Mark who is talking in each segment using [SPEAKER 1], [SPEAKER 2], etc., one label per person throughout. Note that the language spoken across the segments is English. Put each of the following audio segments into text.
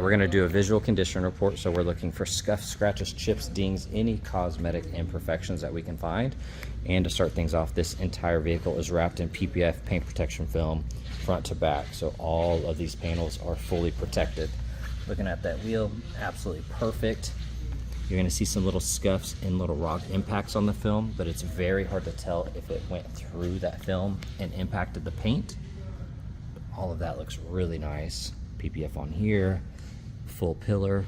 [SPEAKER 1] we're gonna do a visual condition report, so we're looking for scuffs, scratches, chips, dings, any cosmetic imperfections that we can find. And to start things off, this entire vehicle is wrapped in PPF paint protection film front to back, so all of these panels are fully protected. Looking at that wheel, absolutely perfect. You're gonna see some little scuffs and little rock impacts on the film, but it's very hard to tell if it went through that film and impacted the paint. All of that looks really nice. PPF on here, full pillar,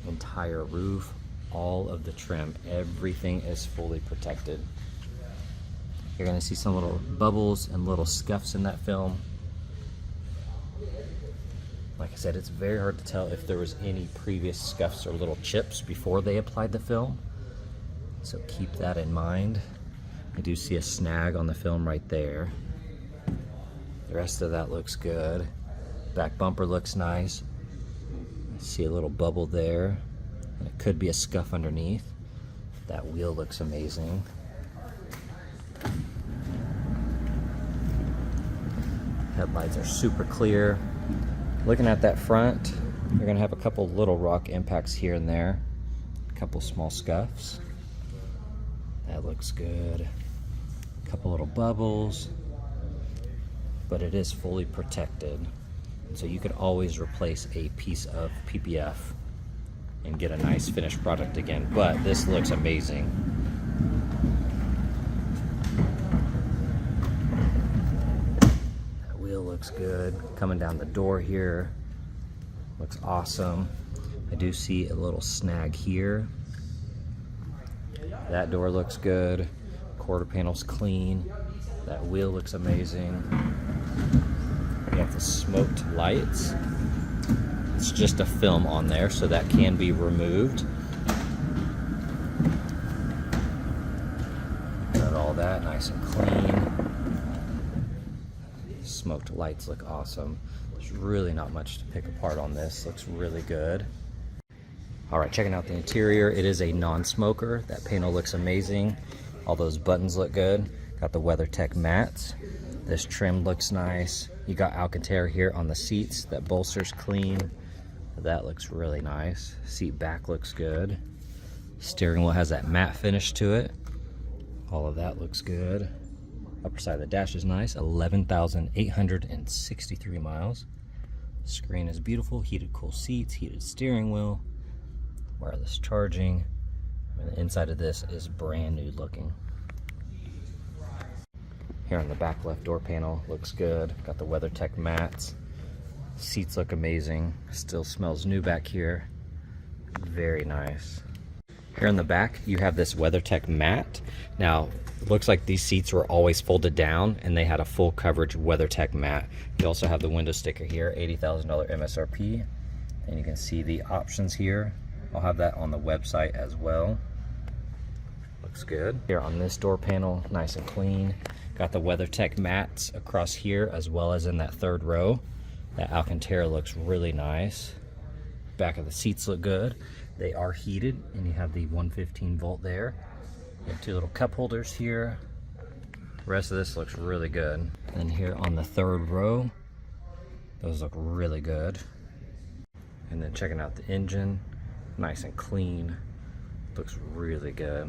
[SPEAKER 1] entire roof, all of the trim, everything is fully protected. You're gonna see some little bubbles and little scuffs in that film. Like I said, it's very hard to tell if there was any previous scuffs or little chips before they applied the film, so keep that in mind. I do see a snag on the film right there. The rest of that looks good. Back bumper looks nice. I see a little bubble there, and it could be a scuff underneath. That wheel looks amazing. Headlights are super clear. Looking at that front, you're gonna have a couple little rock impacts here and there, a couple small scuffs. That looks good. A couple little bubbles, but it is fully protected. So you could always replace a piece of PPF and get a nice finished product again, but this looks amazing. Looks good. Coming down the door here, looks awesome. I do see a little snag here. That door looks good. Quarter panel's clean. That wheel looks amazing. You have the smoked lights. It's just a film on there, so that can be removed. Got all that nice and clean. Smoked lights look awesome. There's really not much to pick apart on this. Looks really good. All right, checking out the interior. It is a non-smoker. That panel looks amazing. All those buttons look good. Got the WeatherTech mats. This trim looks nice. You got Alcantara here on the seats. That bolster's clean. That looks really nice. Seat back looks good. Steering wheel has that matte finish to it. All of that looks good. Upper side of the dash is nice, 11,863 miles. Screen is beautiful, heated cool seats, heated steering wheel, wireless charging. And the inside of this is brand new looking. Here on the back left door panel, looks good. Got the WeatherTech mats. Seats look amazing. Still smells new back here. Very nice. Here in the back, you have this WeatherTech mat. Now, it looks like these seats were always folded down and they had a full coverage WeatherTech mat. You also have the window sticker here, $80,000 MSRP. And you can see the options here. I'll have that on the website as well. Looks good. Here on this door panel, nice and clean. Got the WeatherTech mats across here as well as in that third row. That Alcantara looks really nice. Back of the seats look good. They are heated and you have the 115 volt there. You have two little cup holders here. The rest of this looks really good. And here on the third row, those look really good. And then checking out the engine, nice and clean. Looks really good.